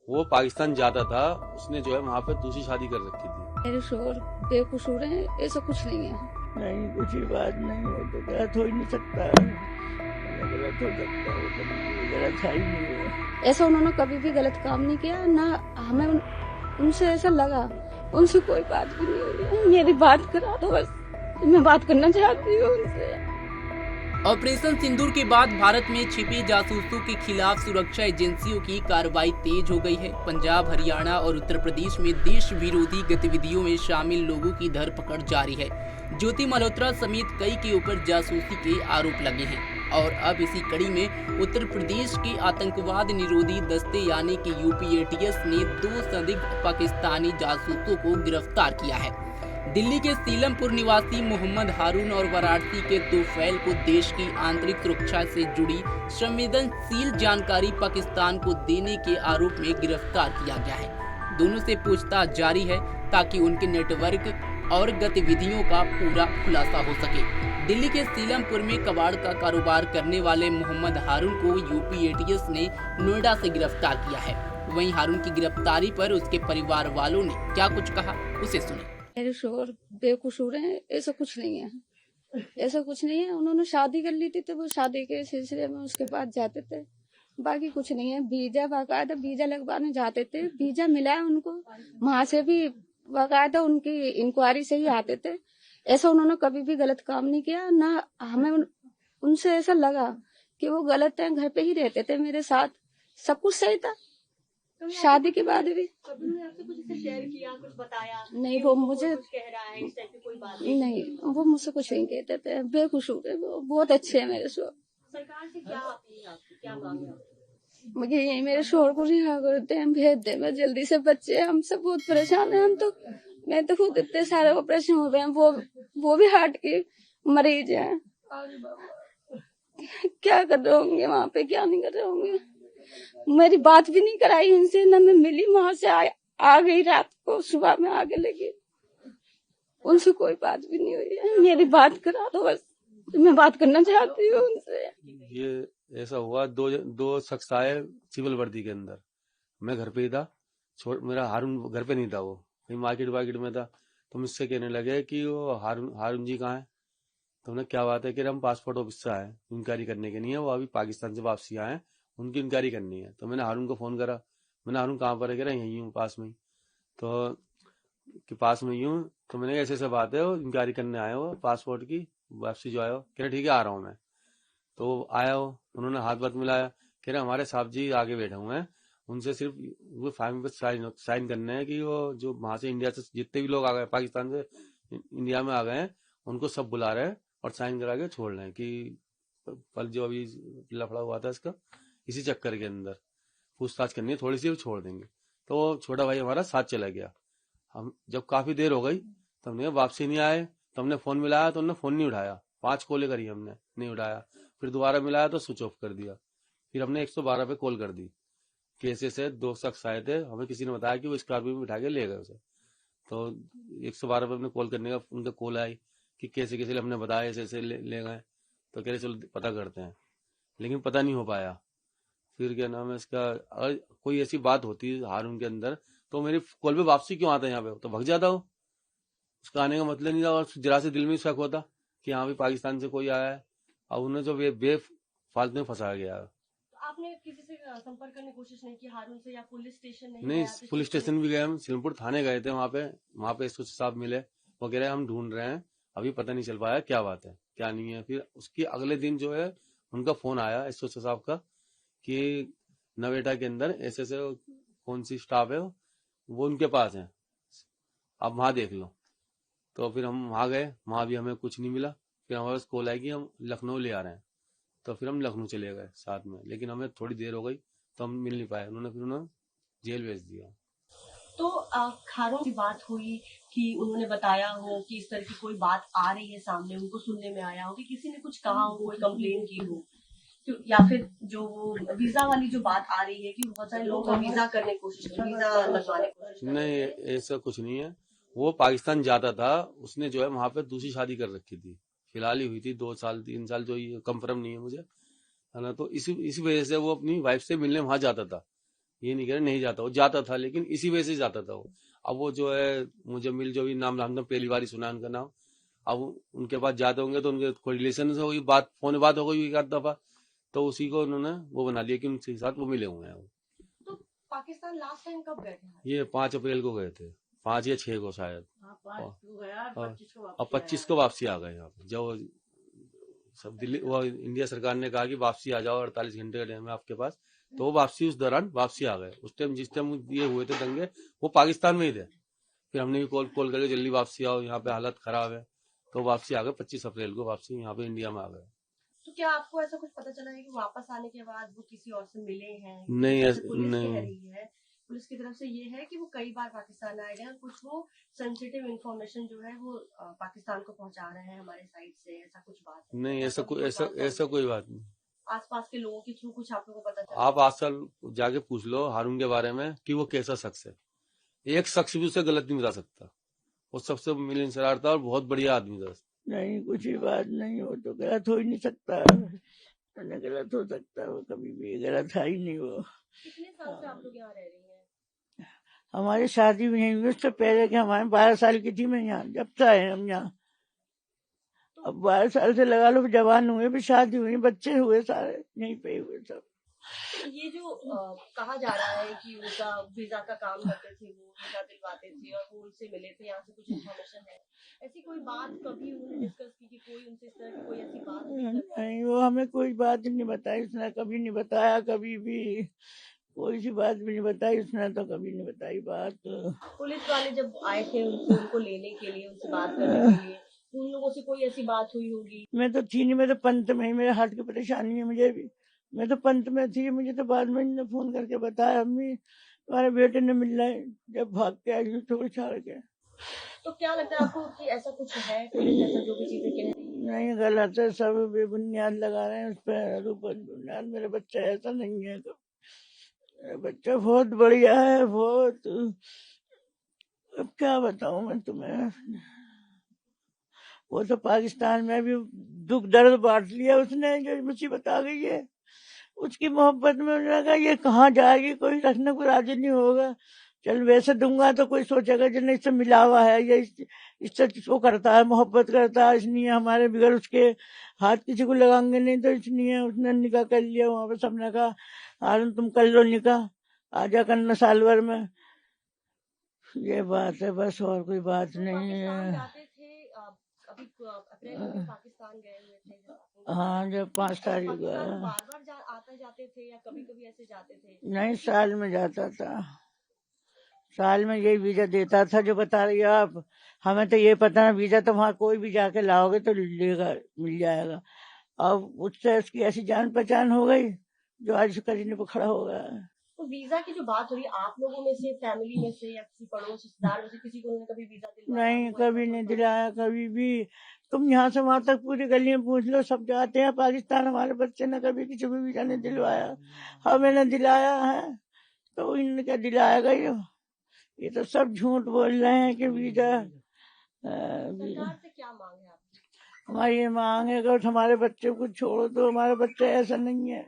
वो पाकिस्तान जाता था, उसने जो है वहाँ पे दूसरी शादी कर रखी थी। मेरे शोर बेकसूर है, ऐसा कुछ नहीं है। नहीं, कुछ ही बात नहीं हो तो गलत हो ही नहीं सकता। गलत हो सकता है, कभी गलत है ही नहीं है। ऐसा उन्होंने कभी भी गलत काम नहीं किया ना। हमें उनसे ऐसा लगा, उनसे कोई बात भी नहीं हुई है। मेरी बात करा दो बस, मैं बात करना चाहती हूँ उनसे। ऑपरेशन सिंदूर के बाद भारत में छिपे जासूसों के खिलाफ सुरक्षा एजेंसियों की कार्रवाई तेज हो गई है। पंजाब, हरियाणा और उत्तर प्रदेश में देश विरोधी गतिविधियों में शामिल लोगों की धरपकड़ जारी है। ज्योति मल्होत्रा समेत कई के ऊपर जासूसी के आरोप लगे हैं और अब इसी कड़ी में उत्तर प्रदेश के आतंकवाद निरोधी दस्ते यानी कि यूपी एटीएस ने 2 संदिग्ध पाकिस्तानी जासूसों को गिरफ्तार किया है। दिल्ली के सीलमपुर निवासी मोहम्मद हारून और वाराणसी के तोफैल को देश की आंतरिक सुरक्षा से जुड़ी संवेदनशील जानकारी पाकिस्तान को देने के आरोप में गिरफ्तार किया गया है। दोनों से पूछताछ जारी है ताकि उनके नेटवर्क और गतिविधियों का पूरा खुलासा हो सके। दिल्ली के सीलमपुर में कबाड़ का कारोबार करने वाले मोहम्मद हारून को यूपी एटीएस ने नोएडा से गिरफ्तार किया है। वहीं हारून की गिरफ्तारी पर उसके परिवार वालों ने क्या कुछ कहा, उसे सुने। मेरे शोर बेकसूर है, ऐसा कुछ नहीं है। ऐसा कुछ नहीं है। उन्होंने शादी कर ली थी तो वो शादी के सिलसिले में उसके पास जाते थे, बाकी कुछ नहीं है। वीजा बाकायदा वीजा लगवाने जाते थे, वीजा मिला है उनको, वहां से भी बाकायदा उनकी इंक्वायरी से ही आते थे। ऐसा उन्होंने कभी भी गलत काम नहीं किया ना। हमें उनसे ऐसा लगा कि वो गलत है। घर पे ही रहते थे मेरे साथ, सब कुछ सही था। शादी के बाद भी कभी उन्होंने आपसे कुछ ऐसे शेयर किया, कुछ बताया? नहीं, वो मुझे कुछ कह रहा है, इस टाइप की कोई बात नहीं, वो मुझसे कुछ नहीं कहते थे। बेकसूर है, वो बहुत अच्छे हैं मेरे शोर। सरकार से क्या अपील आपकी, क्या मांग है आपकी? मुझे यही मेरे शोर को रिहा करते हैं, भेज दे मैं जल्दी से। बच्चे हम सब बहुत परेशान हैं। मैं तो खुद इतने सारे ऑपरेशन हो गए हैं, वो भी हार्ट की मरीज है। क्या कर रहे होंगे वहाँ पे, क्या नहीं कर रहे होंगे। मेरी बात भी नहीं कराई इनसे, न मैं मिली। वहां से आ गई रात को, सुबह में आगे लगी। उनसे कोई बात भी नहीं हुई है। मेरी बात करा दो बस, मैं बात करना चाहती हूँ उनसे। ये ऐसा हुआ, दो शख्स आए सिविल वर्दी के अंदर। मैं घर पे ही था, मेरा हारून घर पे नहीं था, वो कहीं मार्केट में था। तो मुझसे कहने लगे कि वो हारून जी कहाँ है। तो उन्हें क्या बात है कि हम पासपोर्ट ऑफिस से आए, इंक्वायरी करने के नहीं है, वो अभी पाकिस्तान से वापसी आए, उनकी इंक्वायरी करनी है। तो मैंने हारून को फोन करा। मैंने हारून कहाँ पर है, कह रहा यहीं हूँ पास में ही। तो कि पास में ही हूँ। तो मैंने ऐसे ऐसे बात है, वो इंक्वायरी करने आए हो पासपोर्ट की, वापसी जो आए हो। कह रहे ठीक है आ रहा हूँ मैं। तो आया हो, उन्होंने हाथ मिलाया। कह रहे हमारे साहब जी आगे बैठे हुए हैं, उनसे सिर्फ वो फार्म पे साइन करने हैं कि वो जो वहां से इंडिया से जितने भी लोग आ गए, पाकिस्तान से इंडिया में आ गए हैं, उनको सब बुला रहे हैं और साइन करा के छोड़ रहे हैं कि कल जो अभी लफड़ा हुआ था इसका, इसी चक्कर के अंदर पूछताछ करनी है थोड़ी सी, छोड़ देंगे। तो छोटा भाई हमारा साथ चला गया। हम जब काफी देर हो गई तो हमने वापसी नहीं आए, तो हमने फोन मिलाया तो उन्होंने फोन नहीं उठाया। 5 कॉलें करी हमने, नहीं उठाया। फिर दोबारा मिलाया तो स्विच ऑफ कर दिया। फिर हमने 112 पे कॉल कर दी कि ऐसे से 2 शख्स आए थे, हमें किसी ने बताया कि वो स्कॉर्पियो में बिठा के ले गए उसे। तो 112 पे हमने कॉल करने का, उनका कॉल आई कि कैसे कैसे हमने बताया ऐसे ऐसे ले गए। तो कह रहे चलो पता करते हैं, लेकिन पता नहीं हो पाया। फिर क्या नाम है इसका, अगर कोई ऐसी बात होती है हारून के अंदर तो मेरी कॉल पे वापसी क्यों आता है यहाँ पे, तो भग जाता हो। उसका आने का मतलब नहीं था, और जरा से दिल में शक होता कि हाँ भी पाकिस्तान से कोई आया है। अब उन्हें जो बेफालतू में फंसाया गया है। तो आपने किसी से संपर्क करने की कोशिश नहीं की हारून से, या पुलिस स्टेशन नहीं, पुलिस स्टेशन भी गए, हम सिलमपुर थाने गए थे। वहां पे एसओ साहब मिले, वो कह रहे हम ढूंढ रहे हैं, अभी पता नहीं चल पाया क्या बात है क्या नहीं है। फिर उसके अगले दिन जो है उनका फोन आया एसओ साहब का कि नवेटा के अंदर ऐसे ऐसे कौन सी स्टाफ है वो उनके पास है, आप वहां देख लो। तो फिर हम वहां गए, वहां भी हमें कुछ नहीं मिला। फिर हमारे पास कॉल आई कि हम लखनऊ ले आ रहे हैं। तो फिर हम लखनऊ चले गए साथ में, लेकिन हमें थोड़ी देर हो गई तो हम मिल नहीं पाए। उन्होंने जेल भेज दिया। तो हारून की बात हुई कि उन्होंने बताया हो कि इस तरह की कोई बात आ रही है सामने, उनको सुनने में आया हो कि किसी ने कुछ कहा हो, कोई कंप्लेन की हो, तो या फिर जो वीजा वाली जो बात आ रही है कि बहुत सारे लोग वीजा करने की कोशिश की, वीजा लगवाने की कोशिश। नहीं, ऐसा कुछ नहीं है। वो पाकिस्तान जाता था, उसने जो है वहां पे दूसरी शादी कर रखी थी, फिलहाल ही हुई थी 2 साल 3 साल, जो ये कंफर्म नहीं है मुझे, है ना। तो इसी वजह से वो अपनी वाइफ से मिलने वहां जाता था। ये नहीं कह रहे नहीं जाता, वो जाता था, लेकिन इसी वजह से जाता था वो। अब वो जो है मुजम्मिल, जो भी नाम हमने पहली बार ही सुना उनका नाम, अब उनके पास जाते होंगे तो उनके कोई रिलेशन से होगी बात, फोन में बात हो गई एक आध दफा, तो उसी को उन्होंने वो बना लिया कि उनके साथ वो मिले हुए हैं। तो पाकिस्तान लास्ट टाइम कब गए थे? ये 5 अप्रैल को गए थे, 5 या 6 को शायद, हाँ, 5 को गया और 25 को और 25 को वापसी आ गए यहाँ पे। जब सब दिल्ली, वो इंडिया सरकार ने कहा कि वापसी आ जाओ, 48 घंटे का टाइम है आपके पास, तो वो वापसी उस दौरान वापसी आ गए। उस टाइम जिस टाइम ये हुए थे दंगे, वो पाकिस्तान में ही थे। फिर हमने भी कॉल करके जल्दी वापसी आओ, यहाँ पे हालत खराब है, तो वापसी आ गए। 25 अप्रैल को वापसी यहाँ पे इंडिया में आ गए। तो क्या आपको ऐसा कुछ पता चला है कि वापस आने के बाद वो किसी और से मिले हैं? नहीं, जैसे पुलिस नहीं। कह रही है, पुलिस की तरफ से ये है कि वो कई बार पाकिस्तान आए हैं और कुछ वो सेंसिटिव इंफॉर्मेशन जो है वो पाकिस्तान को पहुंचा रहे हैं हमारे साइड से, ऐसा कुछ बात है? नहीं, ऐसा कोई बात नहीं। आसपास के लोगों के थ्रू कुछ आप लोगों को पता चला? आप आज साल जाके पूछ लो हारून के बारे में कि वो कैसा शख्स है। एक शख्स भी उसे गलत नहीं बता सकता। वो सबसे मिलनसार था और बहुत बढ़िया आदमी था। नहीं, कुछ ही बात नहीं, हो तो गलत हो ही नहीं सकता, मैंने गलत हो सकता, वो कभी भी गलत है ही नहीं वो। कितने साल से आप लोग यहाँ रह रही हैं? हमारी शादी भी नहीं हुई उससे पहले कि हमारे 12 साल की थी मैं यहाँ, जब से आए हम यहाँ। अब 12 साल से लगा लो, जवान हुए भी, शादी हुई, बच्चे हुए, सारे यहीं पे हुए सब। ये जो कहा जा रहा है कि उनका वीजा का काम करते थे, वो वीजा दिलवाते थे और वो उनसे मिले थे, यहाँ से कुछ इन्फॉर्मेशन है, ऐसी कोई बात कभी उन्होंने डिस्कस की कि कोई उनसे इस तरह की कोई ऐसी बात नहीं, वो हमें कोई बात नहीं बताई, उसने कभी नहीं बताया, कभी भी कोई सी बात भी नहीं बताई उसने, तो कभी नहीं बताई बात। पुलिस वाले जब आए थे उनको लेने के लिए, उनसे बात करने के लिए, उन लोगों से कोई ऐसी बात हुई होगी? मैं तो थी नहीं, मैं तो पंत में ही, मेरे हार्ट की परेशानी है मुझे भी, मैं तो पंत में थी। मुझे तो बाद में इन्होंने फोन करके बताया, अम्मी तुम्हारे बेटे ने मिलना है, जब भाग के आई छोड़ छाड़ के। तो क्या लगता है आपको कि ऐसा कुछ है, पुलिस ऐसा जो भी चीजें कह रही है? नहीं, गलत है, सब बेबुनियाद लगा रहे हैं उस पर बुनियाद। मेरा बच्चा ऐसा नहीं है, तो मेरा बच्चा बहुत बढ़िया है, बहुत। अब क्या बताऊं मैं तुम्हें, वो तो पाकिस्तान में भी दुख दर्द बांट लिया उसने, जो मुसीबत आ गई है उसकी मोहब्बत में। उन्होंने कहा ये कहाँ जाएगी, कोई रखने को राजी नहीं होगा। चल वैसे दूंगा तो कोई सोचेगा जो नहीं, इससे मिला हुआ है, ये इससे वो करता है, मोहब्बत करता है, इसलिए हमारे बिगड़ उसके हाथ किसी को लगाएंगे नहीं, तो इसलिए उसने निकाह कर लिया। वहां पे सबने कहा हारून तुम कर लो निकाह, आजा करना साल भर में। ये बात है बस, और कोई बात नहीं है। जाते थे अभी अप्रैल में पाकिस्तान गए हुए थे? हाँ, जब 5 तारीख को बार बार आते जाते थे या कभी कभी ऐसे जाते थे? नहीं, साल में जाता था, साल में यही वीजा देता था जो बता रही हो आप। हमें तो ये पता ना, वीजा तो वहाँ कोई भी जाके लाओगे तो लेगा, मिल जाएगा। अब उससे उसकी ऐसी जान पहचान हो गई जो आज करीने पे खड़ा हो गया है। तो वीजा की जो बात हो रही है, आप लोगों में से, फैमिली में से या किसी पड़ोस रिश्तेदार में से किसी को उन्होंने कभी वीजा दिलवाया? नहीं, कभी नहीं दिलाया, कभी भी। तुम यहाँ से वहां तक पूरी गलियां पूछ लो, सब जाते हैं पाकिस्तान, हमारे बच्चे ने कभी किसी को वीजा नहीं दिलवाया, हमें ने दिलाया है, तो इन्होंने क्या दिलाएगा। ये तो सब झूठ बोल रहे हैं कि वीजा। सरकार से क्या मांग है आपकी? हमारी ये मांग है कि हमारे बच्चे को छोड़ो, तो हमारे बच्चे ऐसा नहीं है।